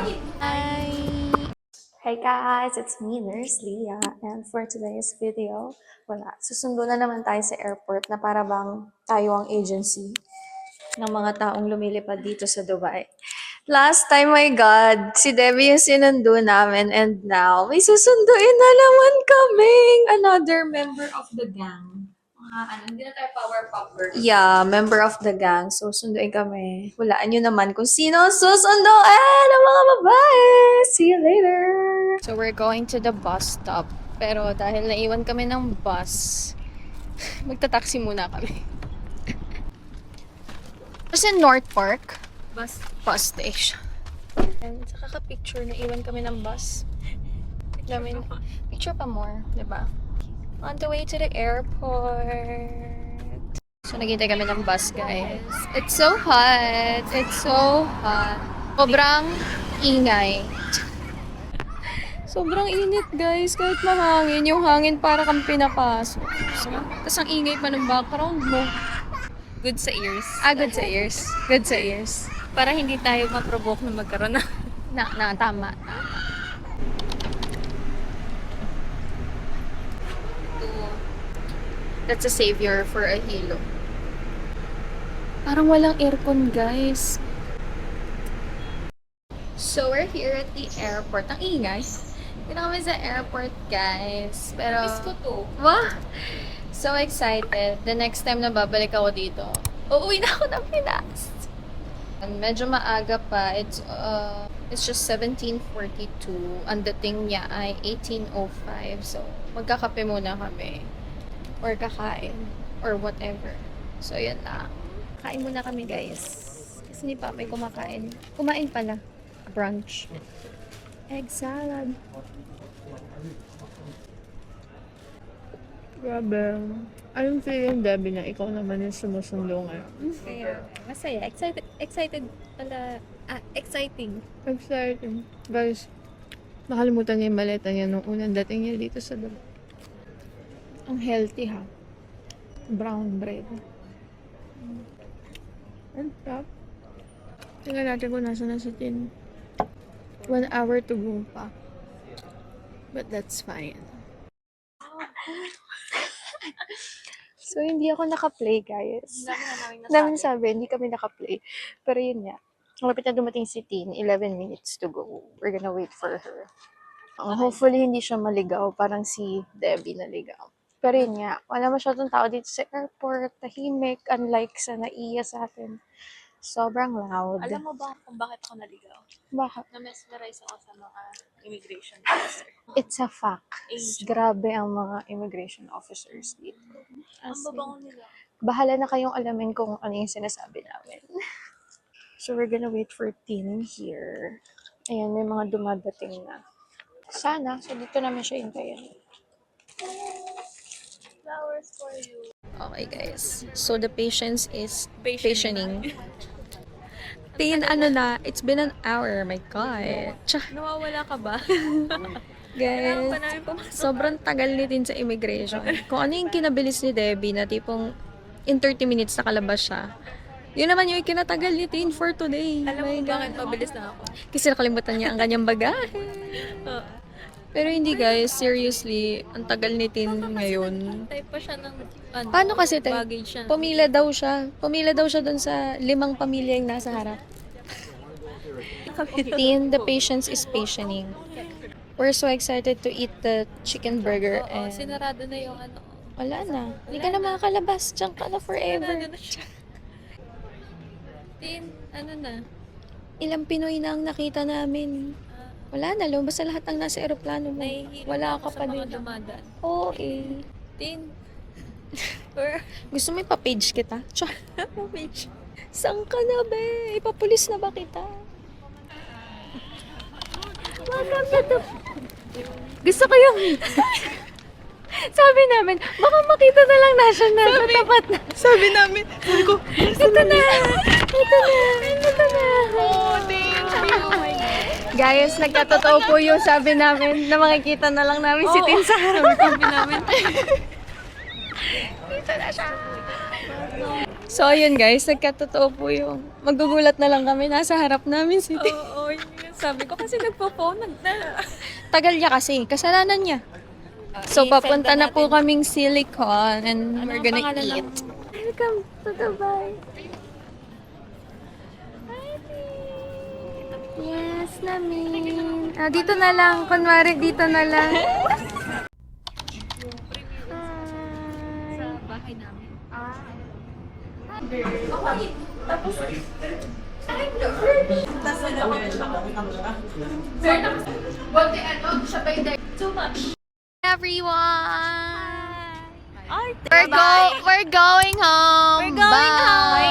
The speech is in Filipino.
Hi! Hey guys, it's me, Nurse Leah, and for today's video, susundo na naman tayo sa airport na para bang tayo ang agency ng mga taong lumilipad dito sa Dubai. Last time, my God, si Debbie yung sinundo namin and now, may susunduin na naman kaming another member of the gang. Hindi na tayo power popper. Yeah, member of the gang. So, sunduin kami. Hulaan nyo naman kung sino susunduin ng mga babae. See you later! So, we're going to the bus stop. Pero dahil naiwan kami ng bus, magta-taxi muna kami. Kasi North Park. Bus station. And saka ka-picture na iwan kami ng bus. Picture pa more, diba? On the way to the airport. So, naghintay kami ng bus, guys. It's so hot. It's so hot. Sobrang ingay. Sobrang init, guys. Kahit mahangin. Yung hangin para kang pinapasok. So, tapos ang ingay pa ng background mo. Good sa ears. Good sa ears. Good sa ears. Para hindi tayo ma-provoke na magkaroon Tama. That's a savior for a hilo. Parang walang aircon, guys. So, we're here at the airport. Ang ingay. Dito kami sa airport, guys. Pero, Miss ko to. Wow! So excited. The next time na babalik ako dito, uuwi na ako ng Pinas. Medyo maaga pa. It's just 17:42. Ang dating niya ay 18:05. So, magkakape muna kami. Or kakain. Or whatever. So, yun lang. Kain muna kami, guys. Kasi ni Papay kumakain. Kumain pala. Brunch. Egg salad. Grabe. Anong feeling, Debbie, na ikaw naman yung sumusundo ngayon? Kaya, masaya. Excited pala. Exciting. Exciting. Guys, nakalimutan niya yung maleta niya nung unang dating niya dito sa Dubai. Ang healthy, ha? Brown bread. Ang sarap. Tingnan natin kung nasa na si Tin. 1 hour to go pa. But that's fine. So, hindi ako naka-play, guys. Namin sabi, hindi kami naka-play. Pero yun nga. Malapit na dumating si Tin, 11 minutes to go. We're gonna wait for her. Hopefully, hindi siya maligaw. Parang si Debbie naligaw. Pero yun nga, wala masyadong tao dito sa airport. Tahimik, unlike sa naiya sa atin. Sobrang loud. Alam mo ba kung bakit ako naligaw? Bakit? Na-mesmerize ako sa mga immigration officer. It's a fact. Angel. Grabe ang mga immigration officers dito. Ang babango nila. Bahala na kayong alamin kung ano yung sinasabi namin. So, we're gonna wait for Tin here. Ayan, may mga dumadating na. Sana. So, dito namin siya hintayin. Flowers for you. Okay, guys. So, the patience is patienting. Tin, it's been an hour. My God. Nawawala ka ba? Guys, sobrang tagal ni Tin sa immigration. Kung ano yung kinabilis ni Debbie na tipong in 30 minutes nakalabas siya. Yun naman yung kinatagal ni Tin for today. Alam mo bakit mabilis na ako? Kasi nakalimutan niya ang kanyang bagahe. Pero hindi, guys, seriously, ang tagal ni Tin ngayon. Type pa siya ng Paano kasi baggage siya. Pumila daw siya dun sa 5 pamilya yung nasa harap. Tin, the patience is patienting. We're so excited to eat the chicken burger. Oo, And sinarado na yung wala na. Hindi ka na makakalabas. Diyan ka na forever. Sinarado na siya. Tin, na? Ilang Pinoy na ang nakita namin. Wala na. Lumabas sa lahat ng nasa aeroplano mo. Nahihilo Wala ako ka sa pa mga din. dumadaan. Oo, eh. Tin. Gusto mo ipa-page kita? Tsa. Page. Saan ka na, be? Ipapulis na ba kita? Welcome na to. Gusto ko yung... Sabi namin, baka makita na lang nasa tapat na. Sabi ko, Ito na. oh, thank you. Oh my God. Guys, nagkatotoo po yung sabi namin na makikita na lang namin si Tin sa harap. Sabi namin. Dito na siya. So, ayun guys, nagkatotoo po yung magugulat na lang kami. Nasa harap namin si Tito. Oo, yun yung sabi ko kasi nagpo-phone na. Tagal niya kasi, kasalanan niya. So, papunta na po kaming Silicon and we're gonna eat. Welcome to Dubai. Yes, namin. Ah, dito na lang. Kunwari, dito na lang. Sa bahay namin. Everyone! We're going home! Bye!